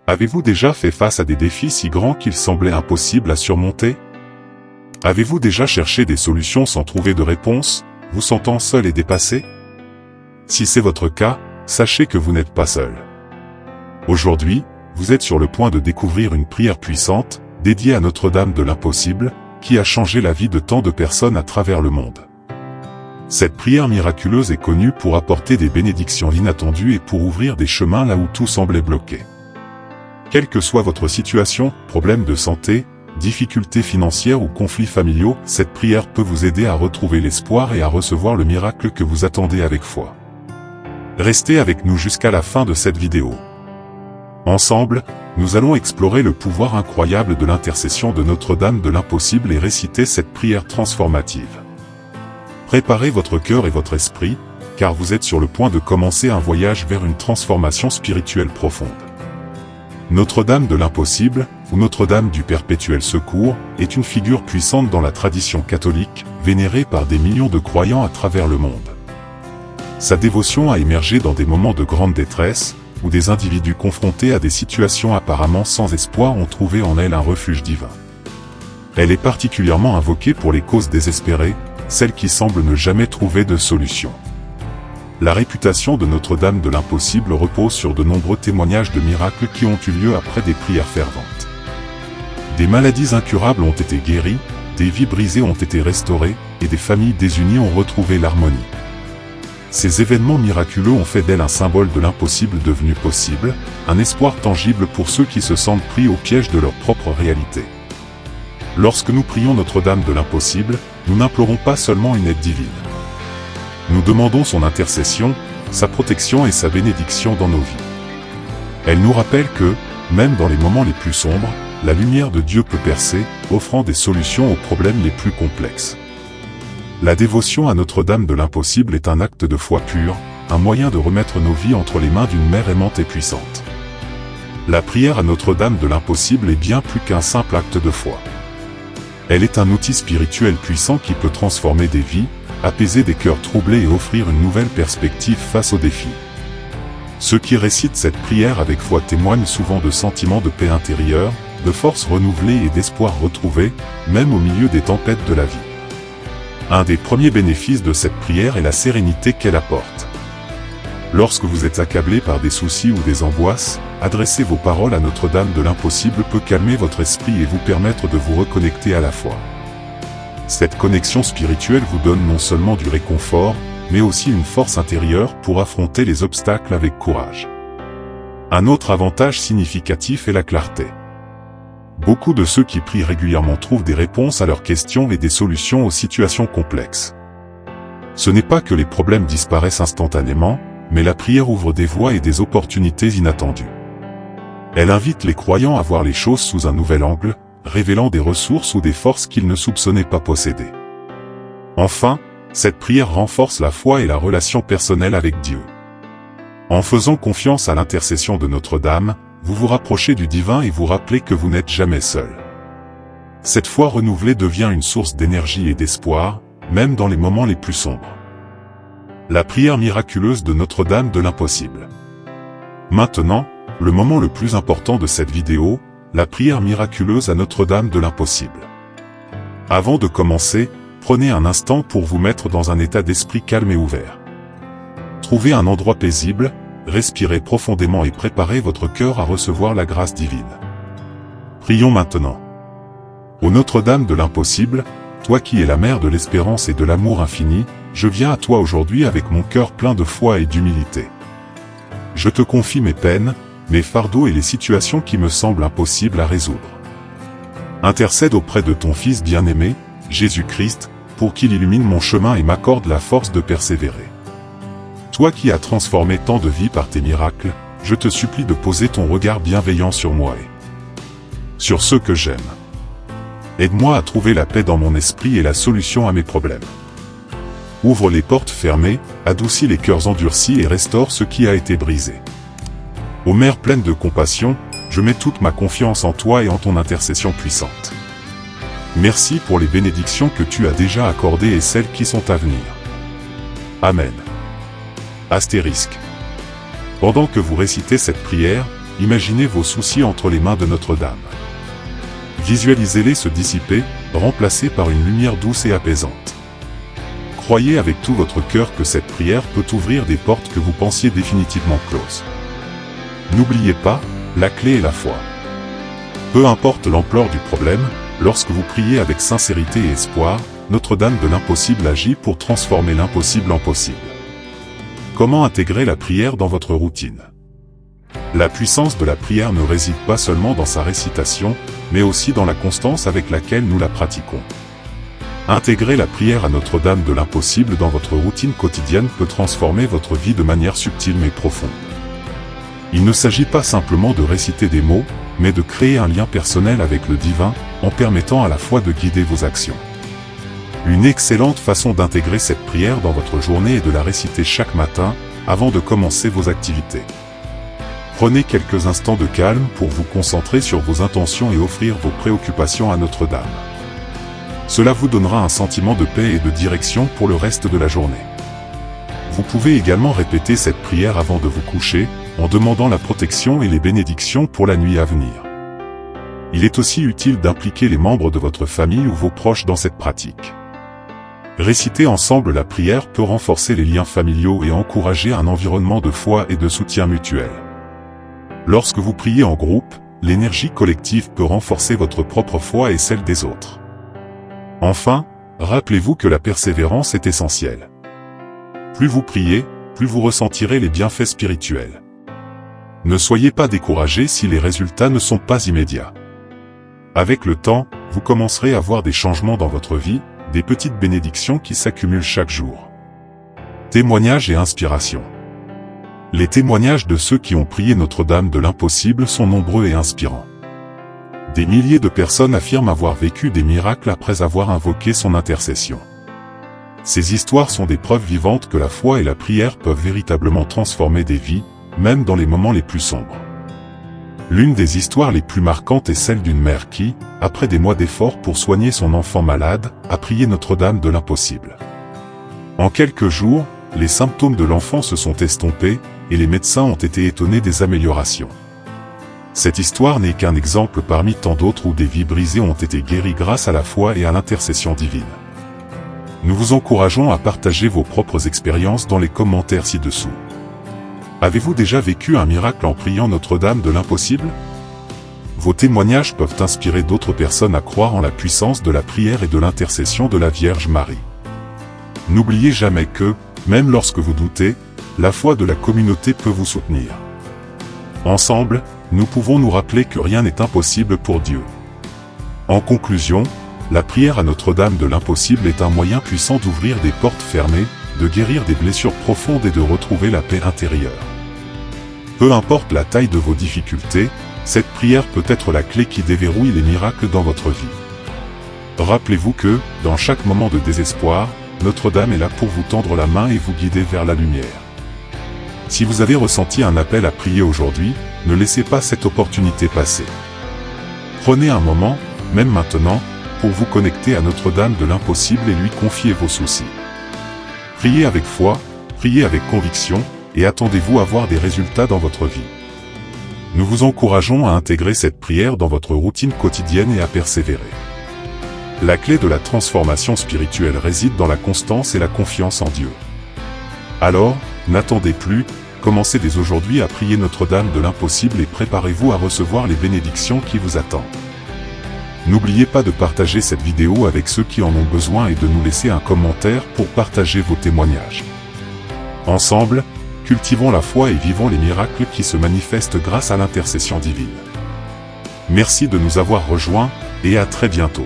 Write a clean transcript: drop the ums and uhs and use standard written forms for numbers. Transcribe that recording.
Avez-vous déjà fait face à des défis si grands qu'ils semblaient impossibles à surmonter? Avez-vous déjà cherché des solutions sans trouver de réponse, vous sentant seul et dépassé? Si c'est votre cas, sachez que vous n'êtes pas seul. Aujourd'hui, vous êtes sur le point de découvrir une prière puissante, dédiée à Notre-Dame de l'Impossible, qui a changé la vie de tant de personnes à travers le monde. Cette prière miraculeuse est connue pour apporter des bénédictions inattendues et pour ouvrir des chemins là où tout semblait bloqué. Quelle que soit votre situation, problème de santé, difficultés financières ou conflits familiaux, cette prière peut vous aider à retrouver l'espoir et à recevoir le miracle que vous attendez avec foi. Restez avec nous jusqu'à la fin de cette vidéo. Ensemble, nous allons explorer le pouvoir incroyable de l'intercession de Notre-Dame de l'Impossible et réciter cette prière transformative. Préparez votre cœur et votre esprit, car vous êtes sur le point de commencer un voyage vers une transformation spirituelle profonde. Notre-Dame de l'Impossible, ou Notre-Dame du Perpétuel Secours, est une figure puissante dans la tradition catholique, vénérée par des millions de croyants à travers le monde. Sa dévotion a émergé dans des moments de grande détresse, où des individus confrontés à des situations apparemment sans espoir ont trouvé en elle un refuge divin. Elle est particulièrement invoquée pour les causes désespérées, celles qui semblent ne jamais trouver de solution. La réputation de Notre-Dame de l'Impossible repose sur de nombreux témoignages de miracles qui ont eu lieu après des prières ferventes. Des maladies incurables ont été guéries, des vies brisées ont été restaurées, et des familles désunies ont retrouvé l'harmonie. Ces événements miraculeux ont fait d'elle un symbole de l'impossible devenu possible, un espoir tangible pour ceux qui se sentent pris au piège de leur propre réalité. Lorsque nous prions Notre-Dame de l'Impossible, nous n'implorons pas seulement une aide divine. Nous demandons son intercession, sa protection et sa bénédiction dans nos vies. Elle nous rappelle que, même dans les moments les plus sombres, la lumière de Dieu peut percer, offrant des solutions aux problèmes les plus complexes. La dévotion à Notre-Dame de l'Impossible est un acte de foi pur, un moyen de remettre nos vies entre les mains d'une mère aimante et puissante. La prière à Notre-Dame de l'Impossible est bien plus qu'un simple acte de foi. Elle est un outil spirituel puissant qui peut transformer des vies, apaiser des cœurs troublés et offrir une nouvelle perspective face aux défis. Ceux qui récitent cette prière avec foi témoignent souvent de sentiments de paix intérieure, de force renouvelée et d'espoir retrouvé, même au milieu des tempêtes de la vie. Un des premiers bénéfices de cette prière est la sérénité qu'elle apporte. Lorsque vous êtes accablé par des soucis ou des angoisses, adresser vos paroles à Notre-Dame de l'Impossible peut calmer votre esprit et vous permettre de vous reconnecter à la foi. Cette connexion spirituelle vous donne non seulement du réconfort, mais aussi une force intérieure pour affronter les obstacles avec courage. Un autre avantage significatif est la clarté. Beaucoup de ceux qui prient régulièrement trouvent des réponses à leurs questions et des solutions aux situations complexes. Ce n'est pas que les problèmes disparaissent instantanément, mais la prière ouvre des voies et des opportunités inattendues. Elle invite les croyants à voir les choses sous un nouvel angle, révélant des ressources ou des forces qu'ils ne soupçonnaient pas posséder. Enfin, cette prière renforce la foi et la relation personnelle avec Dieu. En faisant confiance à l'intercession de Notre-Dame, vous vous rapprochez du divin et vous rappelez que vous n'êtes jamais seul. Cette foi renouvelée devient une source d'énergie et d'espoir, même dans les moments les plus sombres. La prière miraculeuse de Notre-Dame de l'Impossible. Maintenant, le moment le plus important de cette vidéo, la prière miraculeuse à Notre-Dame de l'Impossible. Avant de commencer, prenez un instant pour vous mettre dans un état d'esprit calme et ouvert. Trouvez un endroit paisible, respirez profondément et préparez votre cœur à recevoir la grâce divine. Prions maintenant. Ô Notre-Dame de l'Impossible, toi qui es la mère de l'espérance et de l'amour infini, je viens à toi aujourd'hui avec mon cœur plein de foi et d'humilité. Je te confie mes peines, mes fardeaux et les situations qui me semblent impossibles à résoudre. Intercède auprès de ton Fils bien-aimé, Jésus-Christ, pour qu'il illumine mon chemin et m'accorde la force de persévérer. Toi qui as transformé tant de vies par tes miracles, je te supplie de poser ton regard bienveillant sur moi et sur ceux que j'aime. Aide-moi à trouver la paix dans mon esprit et la solution à mes problèmes. Ouvre les portes fermées, adoucis les cœurs endurcis et restaure ce qui a été brisé. Ô Mère pleine de compassion, je mets toute ma confiance en toi et en ton intercession puissante. Merci pour les bénédictions que tu as déjà accordées et celles qui sont à venir. Amen. Astérisque. Pendant que vous récitez cette prière, imaginez vos soucis entre les mains de Notre-Dame. Visualisez-les se dissiper, remplacés par une lumière douce et apaisante. Croyez avec tout votre cœur que cette prière peut ouvrir des portes que vous pensiez définitivement closes. N'oubliez pas, la clé est la foi. Peu importe l'ampleur du problème, lorsque vous priez avec sincérité et espoir, Notre-Dame de l'impossible agit pour transformer l'impossible en possible. Comment intégrer la prière dans votre routine? La puissance de la prière ne réside pas seulement dans sa récitation, mais aussi dans la constance avec laquelle nous la pratiquons. Intégrer la prière à Notre-Dame de l'impossible dans votre routine quotidienne peut transformer votre vie de manière subtile mais profonde. Il ne s'agit pas simplement de réciter des mots, mais de créer un lien personnel avec le divin, en permettant à la fois de guider vos actions. Une excellente façon d'intégrer cette prière dans votre journée est de la réciter chaque matin, avant de commencer vos activités. Prenez quelques instants de calme pour vous concentrer sur vos intentions et offrir vos préoccupations à Notre-Dame. Cela vous donnera un sentiment de paix et de direction pour le reste de la journée. Vous pouvez également répéter cette prière avant de vous coucher, en demandant la protection et les bénédictions pour la nuit à venir. Il est aussi utile d'impliquer les membres de votre famille ou vos proches dans cette pratique. Réciter ensemble la prière peut renforcer les liens familiaux et encourager un environnement de foi et de soutien mutuel. Lorsque vous priez en groupe, l'énergie collective peut renforcer votre propre foi et celle des autres. Enfin, rappelez-vous que la persévérance est essentielle. Plus vous priez, plus vous ressentirez les bienfaits spirituels. Ne soyez pas découragés si les résultats ne sont pas immédiats. Avec le temps, vous commencerez à voir des changements dans votre vie, des petites bénédictions qui s'accumulent chaque jour. Témoignages et inspiration. Les témoignages de ceux qui ont prié Notre-Dame de l'impossible sont nombreux et inspirants. Des milliers de personnes affirment avoir vécu des miracles après avoir invoqué son intercession. Ces histoires sont des preuves vivantes que la foi et la prière peuvent véritablement transformer des vies, même dans les moments les plus sombres. L'une des histoires les plus marquantes est celle d'une mère qui, après des mois d'efforts pour soigner son enfant malade, a prié Notre-Dame de l'impossible. En quelques jours, les symptômes de l'enfant se sont estompés, et les médecins ont été étonnés des améliorations. Cette histoire n'est qu'un exemple parmi tant d'autres où des vies brisées ont été guéries grâce à la foi et à l'intercession divine. Nous vous encourageons à partager vos propres expériences dans les commentaires ci-dessous. Avez-vous déjà vécu un miracle en priant Notre-Dame de l'impossible? Vos témoignages peuvent inspirer d'autres personnes à croire en la puissance de la prière et de l'intercession de la Vierge Marie. N'oubliez jamais que, même lorsque vous doutez, la foi de la communauté peut vous soutenir. Ensemble, nous pouvons nous rappeler que rien n'est impossible pour Dieu. En conclusion, la prière à Notre-Dame de l'impossible est un moyen puissant d'ouvrir des portes fermées, de guérir des blessures profondes et de retrouver la paix intérieure. Peu importe la taille de vos difficultés, cette prière peut être la clé qui déverrouille les miracles dans votre vie. Rappelez-vous que, dans chaque moment de désespoir, Notre-Dame est là pour vous tendre la main et vous guider vers la lumière. Si vous avez ressenti un appel à prier aujourd'hui, ne laissez pas cette opportunité passer. Prenez un moment, même maintenant, pour vous connecter à Notre-Dame de l'impossible et lui confier vos soucis. Priez avec foi, priez avec conviction, et attendez-vous à voir des résultats dans votre vie. Nous vous encourageons à intégrer cette prière dans votre routine quotidienne et à persévérer. La clé de la transformation spirituelle réside dans la constance et la confiance en Dieu. Alors, n'attendez plus, commencez dès aujourd'hui à prier Notre-Dame de l'impossible et préparez-vous à recevoir les bénédictions qui vous attendent. N'oubliez pas de partager cette vidéo avec ceux qui en ont besoin et de nous laisser un commentaire pour partager vos témoignages. Ensemble, cultivons la foi et vivons les miracles qui se manifestent grâce à l'intercession divine. Merci de nous avoir rejoints, et à très bientôt.